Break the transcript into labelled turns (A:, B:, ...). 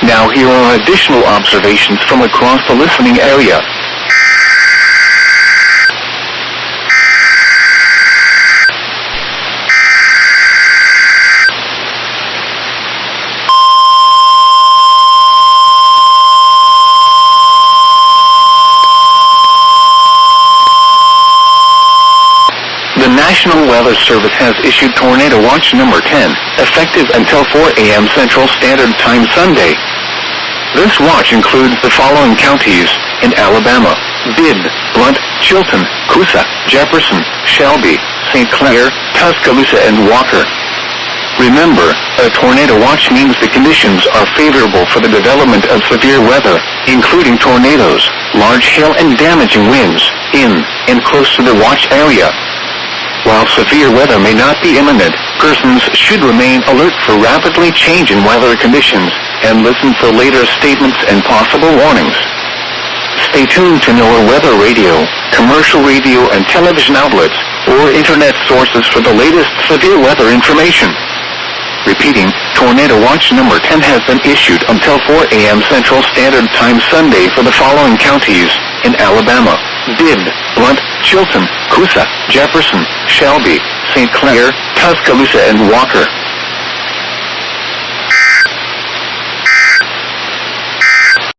A: Now here are additional observations from across the listening area. The National Weather Service has issued Tornado Watch number 10, effective until 4 a.m. Central Standard Time Sunday. This watch includes the following counties in Alabama: Bibb, Blount, Chilton, Coosa, Jefferson, Shelby, St. Clair, Tuscaloosa, and Walker. Remember, a tornado watch means the conditions are favorable for the development of severe weather, including tornadoes, large hail and damaging winds, in and close to the watch area. While severe weather may not be imminent, persons should remain alert for rapidly changing weather conditions and listen for later statements and possible warnings. Stay tuned to NOAA weather radio, commercial radio and television outlets, or internet sources for the latest severe weather information. Repeating, Tornado Watch number 10 has been issued until 4 a.m. Central Standard Time Sunday for the following counties in Alabama: Bibb, Blount, Chilton, Coosa, Jefferson, Shelby, St. Clair, Tuscaloosa, and Walker.